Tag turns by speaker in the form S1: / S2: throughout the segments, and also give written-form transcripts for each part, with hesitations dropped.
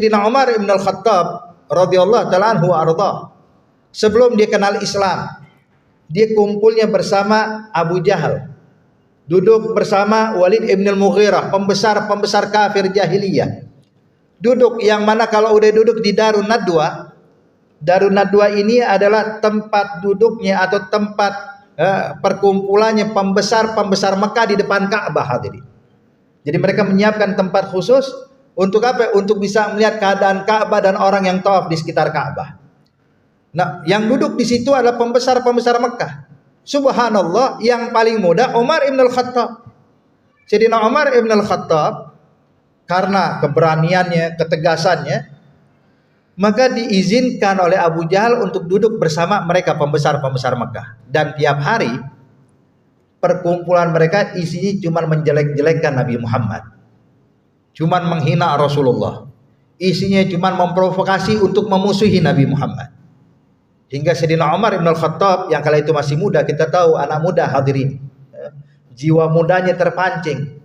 S1: Sayyidina Umar ibn al-Khattab radhiyallahu ta'ala anhu arda, sebelum dia kenal Islam, dia kumpulnya bersama Abu Jahal, duduk bersama Walid ibn al-Mughirah, pembesar kafir jahiliyah. Duduk yang mana kalau udah duduk di Darun Nadwa, Darun Nadwa ini adalah tempat duduknya atau tempat perkumpulannya pembesar Mekah di depan Ka'bah hadirin. Jadi mereka menyiapkan tempat khusus untuk apa? Untuk bisa melihat keadaan Ka'bah dan orang yang tawaf di sekitar Ka'bah. Nah, yang duduk di situ adalah pembesar Mekah. Subhanallah, yang paling muda Umar ibn al-Khattab. Sayyidina Umar ibn al-Khattab karena keberaniannya, ketegasannya, maka diizinkan oleh Abu Jahal untuk duduk bersama mereka pembesar Mekah. Dan tiap hari perkumpulan mereka isinya cuma menjelek-jelekkan Nabi Muhammad, cuma menghina Rasulullah, isinya cuma memprovokasi untuk memusuhi Nabi Muhammad. Hingga Sayyidina Umar ibn al-Khattab yang kala itu masih muda, kita tahu anak muda hadirin, jiwa mudanya terpancing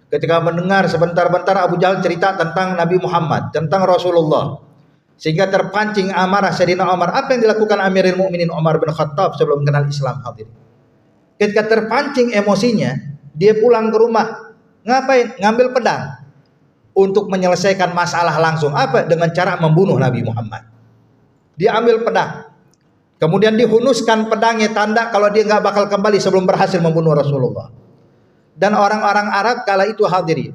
S1: ketika mendengar sebentar-bentar Abu Jahal cerita tentang Nabi Muhammad, tentang Rasulullah, sehingga terpancing amarah Sayyidina Umar. Apa yang dilakukan Amirul Mukminin Umar bin Khattab sebelum kenal Islam hadirin? Ketika terpancing emosinya, dia pulang ke rumah. Ngapain? Ngambil pedang untuk menyelesaikan masalah langsung. Apa? Dengan cara membunuh Nabi Muhammad. Dia ambil pedang, kemudian dihunuskan pedangnya, tanda kalau dia nggak bakal kembali sebelum berhasil membunuh Rasulullah. Dan orang-orang Arab kala itu hadirin,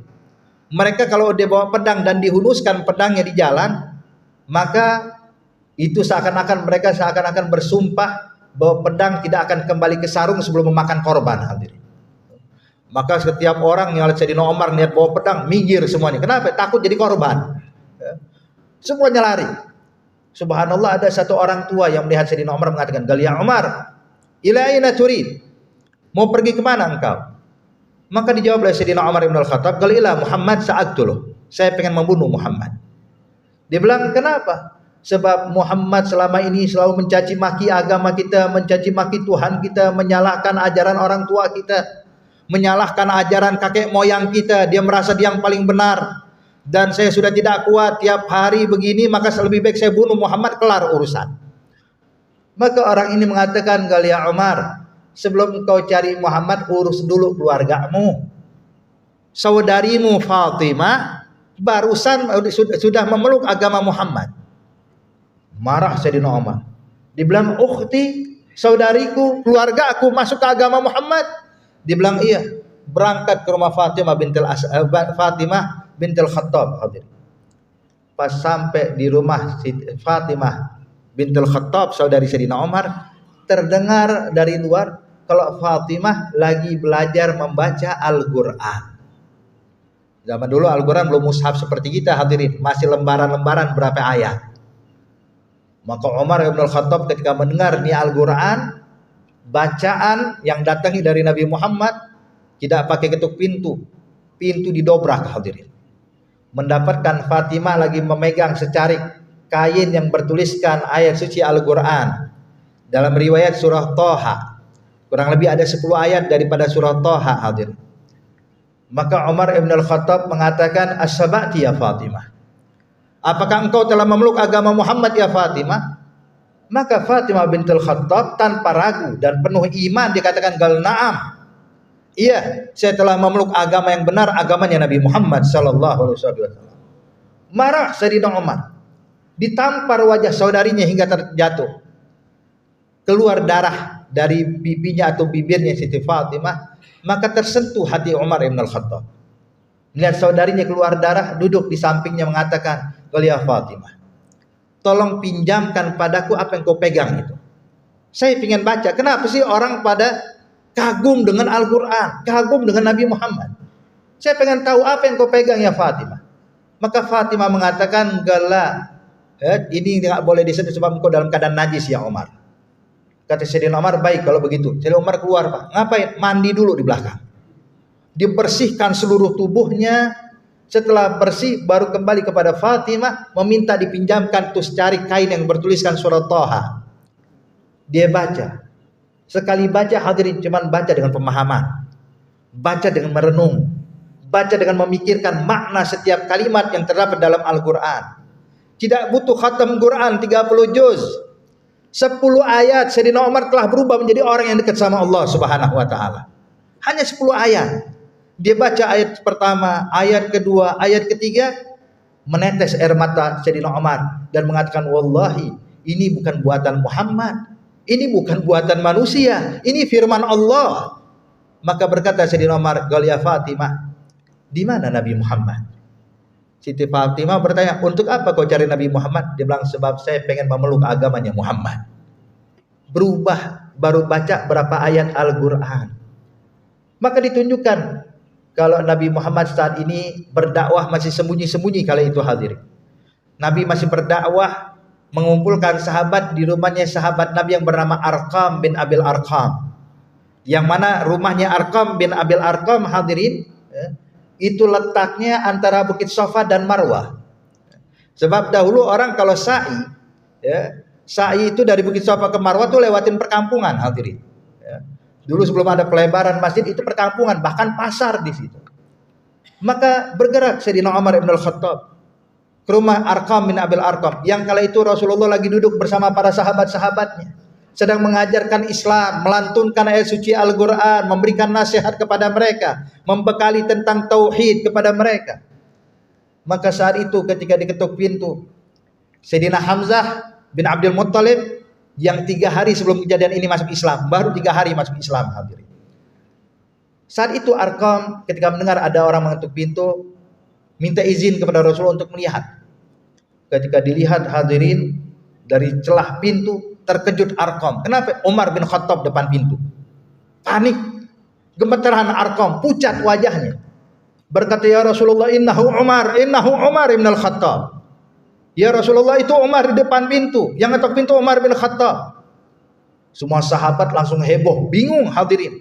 S1: mereka kalau dia bawa pedang dan dihunuskan pedangnya di jalan, maka itu seakan-akan mereka bersumpah bahwa pedang tidak akan kembali ke sarung sebelum memakan korban hadirin. Maka setiap orang yang lihat Sayyidina Umar niat bawa pedang, minggir semuanya. Kenapa? Takut jadi korban. Semuanya lari. Subhanallah, ada satu orang tua yang melihat Sayyidina Umar mengatakan, "Gal ya Umar, ila aina turid?" Mau pergi kemana engkau? Maka dijawab oleh Sayyidina Umar bin Al-Khattab, "Gal ila Muhammad sa'aqtuluh." Saya pengen membunuh Muhammad. Dia bilang, "Kenapa?" Sebab Muhammad selama ini selalu mencaci maki agama kita, mencaci maki Tuhan kita, menyalahkan ajaran orang tua kita, menyalahkan ajaran kakek moyang kita. Dia merasa dia yang paling benar. Dan saya sudah tidak kuat tiap hari begini, maka lebih baik saya bunuh Muhammad, kelar urusan. Maka orang ini mengatakan, "Gal ya Umar, sebelum kau cari Muhammad, urus dulu keluargamu. Saudarimu Fatimah barusan sudah memeluk agama Muhammad." Marah Sayyidina Umar. Dibilang, "Ukhti, saudariku, keluarga aku masuk ke agama Muhammad?" Dibilang, "Iya." Berangkat ke rumah Fatimah bintil Khattab. Pas sampai di rumah Fatimah bintil Khattab, saudari Sayyidina Umar, terdengar dari luar kalau Fatimah lagi belajar membaca Al-Quran. Zaman dulu Al-Quran belum mushaf seperti kita hadirin, masih lembaran-lembaran berapa ayat. Maka Umar bin Al-Khattab ketika mendengar ini Al-Quran, bacaan yang datangi dari Nabi Muhammad, tidak pakai ketuk pintu, pintu didobrak hadirin. Mendapatkan Fatimah lagi memegang secarik kain yang bertuliskan ayat suci Al-Quran. Dalam riwayat surah Thaha, kurang lebih ada 10 ayat daripada surah Thaha hadirin. Maka Umar bin Al-Khattab mengatakan, "As-sabati ya Fatimah, apakah engkau telah memeluk agama Muhammad ya Fatimah?" Maka Fatimah bintul Khattab tanpa ragu dan penuh iman dikatakan, "Gal na'am, iya, saya telah memeluk agama yang benar, agamanya Nabi Muhammad sallallahu alaihi wasallam." Marah Sayyidina Umar, ditampar wajah saudarinya hingga terjatuh. Keluar darah dari pipinya atau bibirnya Siti Fatimah, maka tersentuh hati Umar bin Al-Khattab. Melihat saudarinya keluar darah, duduk di sampingnya mengatakan, "Gal ya Fatimah, tolong pinjamkan padaku apa yang kau pegang itu. Saya ingin baca." Kenapa sih orang pada kagum dengan Al-Quran, kagum dengan Nabi Muhammad? Saya pengen tahu apa yang kau pegang ya Fatimah. Maka Fatimah mengatakan, "Gala, ini tidak boleh disentuh sebab engkau dalam keadaan najis ya Umar." Kata Sayyidina Umar, "Baik kalau begitu." Sayyidina Umar keluar, Pak. Ngapain? Mandi dulu di belakang. Dibersihkan seluruh tubuhnya. Setelah bersih baru kembali kepada Fatimah, meminta dipinjamkan tuh secari kain yang bertuliskan surat Thaha. Dia baca. Sekali baca hadirin, cuman baca dengan pemahaman, baca dengan merenung, baca dengan memikirkan makna setiap kalimat yang terdapat dalam Al-Quran. tidak butuh khatam Quran 30 juz. 10 ayat Sayyidina Umar telah berubah menjadi orang yang dekat sama Allah Subhanahu wa taala. Hanya 10 ayat. Dia baca ayat pertama, ayat kedua, ayat ketiga, menetes air mata Sayyidina Umar dan mengatakan, wallahi ini bukan buatan Muhammad, ini bukan buatan manusia, ini firman Allah. Maka berkata Sayyidina Umar, "Qal ya Fatimah, di mana Nabi Muhammad?" Siti Fatimah bertanya, "Untuk apa kau cari Nabi Muhammad?" Dia bilang, "Sebab saya pengen memeluk agamanya Muhammad." Berubah, baru baca berapa ayat Al-Quran. Maka ditunjukkan kalau Nabi Muhammad saat ini berdakwah masih sembunyi-sembunyi kala itu hadirin. Nabi masih berdakwah mengumpulkan sahabat di rumahnya sahabat Nabi yang bernama Arqam bin Abil Arqam. Yang mana rumahnya Arqam bin Abil Arqam hadirin, itu letaknya antara Bukit Safa dan Marwah. Sebab dahulu orang kalau sa'i, sa'i itu dari Bukit Safa ke Marwah tuh lewatin perkampungan hadirin. Dulu sebelum ada pelebaran masjid itu perkampungan, bahkan pasar di situ. Maka bergerak Sayyidina Umar bin Al-Khattab ke rumah Arqam bin Abil Arqam, yang kala itu Rasulullah lagi duduk bersama para sahabat-sahabatnya, sedang mengajarkan Islam, melantunkan ayat suci Al-Quran, memberikan nasihat kepada mereka, membekali tentang tauhid kepada mereka. Maka saat itu ketika diketuk pintu, Sayyidina Hamzah bin Abdul Muttalib yang 3 hari sebelum kejadian ini masuk Islam, baru 3 hari masuk Islam hadirin. Saat itu Arqam ketika mendengar ada orang mengetuk pintu, minta izin kepada Rasulullah untuk melihat. Ketika dilihat hadirin dari celah pintu, terkejut Arqam. Kenapa? Umar bin Khattab depan pintu. Panik, gemetaran Arqam, pucat wajahnya. Berkata, "Ya Rasulullah, innahu Umar bin Al-Khattab." Ya Rasulullah, itu Umar di depan pintu. Yang ngetok pintu Umar bin Khattab. Semua sahabat langsung heboh, bingung hadirin.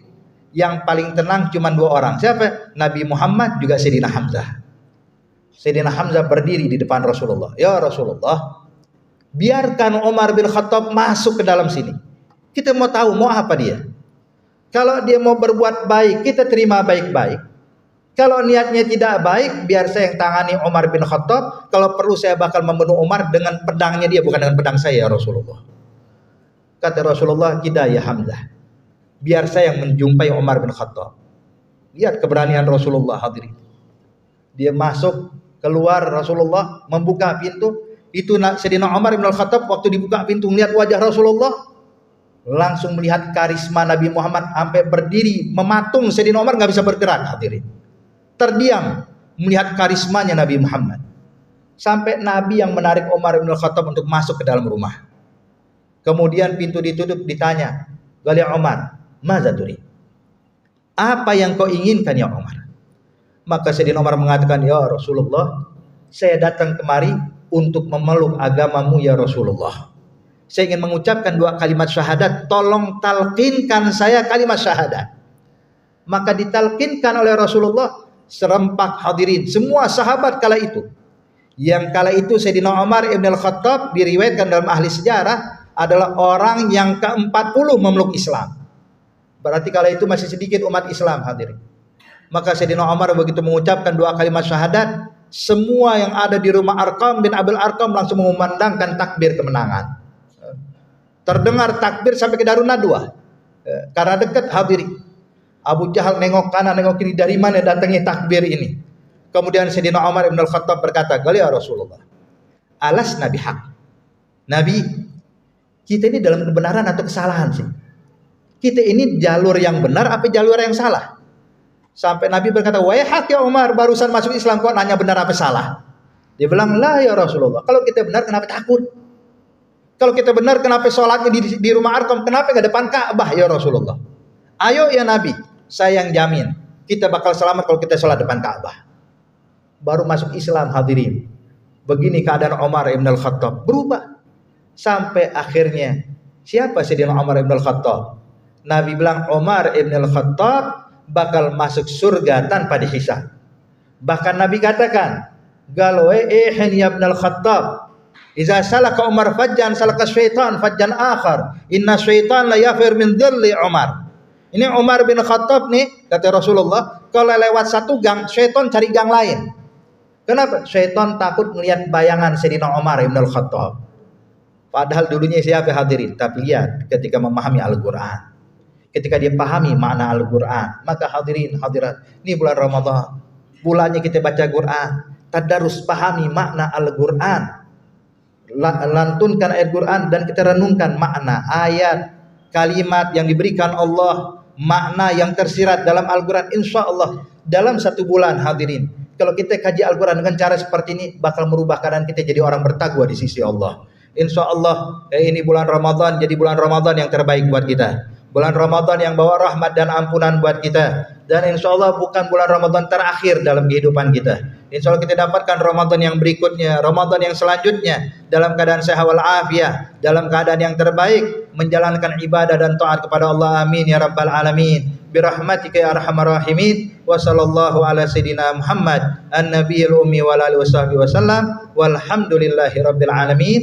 S1: Yang paling tenang cuma 2 orang. Siapa? Nabi Muhammad juga Sayyidina Hamzah. Sayyidina Hamzah berdiri di depan Rasulullah. "Ya Rasulullah, biarkan Umar bin Khattab masuk ke dalam sini. Kita mau tahu mau apa dia. Kalau dia mau berbuat baik, kita terima baik-baik. Kalau niatnya tidak baik, biar saya yang tangani Umar bin Khattab. Kalau perlu saya bakal membunuh Umar dengan pedangnya dia, bukan dengan pedang saya ya Rasulullah." Kata Rasulullah, "Tidak ya Hamzah, biar saya yang menjumpai Umar bin Khattab." Lihat keberanian Rasulullah hadirin. Dia masuk, keluar Rasulullah, membuka pintu. Itu Sayyidina Umar bin Khattab waktu dibuka pintu melihat wajah Rasulullah, langsung melihat karisma Nabi Muhammad, sampai berdiri mematung. Sayyidina Umar nggak bisa bergerak hadirin. Terdiam melihat karismanya Nabi Muhammad. Sampai Nabi yang menarik Umar bin Khattab untuk masuk ke dalam rumah. Kemudian pintu ditutup, ditanya, "Qal ya Umar, maza turi?" Apa yang kau inginkan ya Umar? Maka Sayyidina Umar mengatakan, "Ya Rasulullah, saya datang kemari untuk memeluk agamamu ya Rasulullah. Saya ingin mengucapkan 2 kalimat syahadat, tolong talqinkan saya kalimat syahadat." Maka ditalqinkan oleh Rasulullah serempak hadirin, semua sahabat kala itu. Yang kala itu Sayyidina Umar ibn Al-Khattab diriwayatkan dalam ahli sejarah adalah orang yang ke-40 memeluk Islam. Berarti kala itu masih sedikit umat Islam hadirin. Maka Sayyidina Umar begitu mengucapkan 2 kalimat syahadat, semua yang ada di rumah Arqam bin Abil Arqam langsung mengumandangkan takbir kemenangan. Terdengar takbir sampai ke Darun Nadwa. Karena dekat hadirin. Abu Jahal nengok kanan nengok kiri, dari mana datangnya takbir ini. Kemudian Sayyidina Umar bin Al-Khattab berkata, "Qal ya Rasulullah, alas nabi hak." Nabi, kita ini dalam kebenaran atau kesalahan sih? Kita ini jalur yang benar apa jalur yang salah? Sampai Nabi berkata, "Wahai hak ya Umar, barusan masuk Islam kok nanya benar apa salah?" Dia bilang, "Lah ya Rasulullah, kalau kita benar kenapa takut? Kalau kita benar kenapa sholatnya di rumah Arqam? Kenapa nggak depan Ka'bah ya Rasulullah? Ayo ya Nabi, saya yang jamin kita bakal selamat kalau kita sholat depan Ka'bah." Baru masuk Islam hadirin. Begini keadaan Umar ibn Al-Khattab, berubah. Sampai akhirnya siapa Sayyidina Umar ibn Al-Khattab? Nabi bilang Umar ibn Al-Khattab bakal masuk surga tanpa dihisab. Bahkan Nabi katakan, "Galwe ya ibn Al-Khattab, iza salaka Umar fajjan salaka syaitan fajjan akhar. Inna syaitan la yafir min dhilli Umar." Ini Umar bin Khattab nih, kata Rasulullah, kalau lewat satu gang, syaitan cari gang lain. Kenapa? Syaitan takut melihat bayangan Sayyidina Umar Ibn Al-Khattab. Padahal dulunya siapa hadirin? Tapi lihat ketika memahami Al-Quran, ketika dia pahami makna Al-Quran, maka hadirin hadirat, ini bulan Ramadan, bulannya kita baca Quran, tadarus, pahami makna Al-Quran, lantunkan ayat Quran dan kita renungkan makna ayat, kalimat yang diberikan Allah, makna yang tersirat dalam Al-Quran. Insya Allah dalam satu bulan hadirin, kalau kita kaji Al-Quran dengan cara seperti ini, bakal merubah keadaan kita jadi orang bertakwa di sisi Allah. Insya Allah ini bulan Ramadan jadi bulan Ramadan yang terbaik buat kita, bulan Ramadan yang bawa rahmat dan ampunan buat kita, dan insya Allah bukan bulan Ramadan terakhir dalam kehidupan kita. Insya Allah kita dapatkan Ramadan yang berikutnya, Ramadan yang selanjutnya dalam keadaan sehat walafiat, dalam keadaan yang terbaik, menjalankan ibadah dan taat kepada Allah. Amin ya rabbal alamin. Birahmatika ya arhamar rahimin. Wa sallallahu ala sayyidina Muhammad an-nabiyil ummi wa alihi wasahbihi wasallam. Walhamdulillahi rabbil alamin.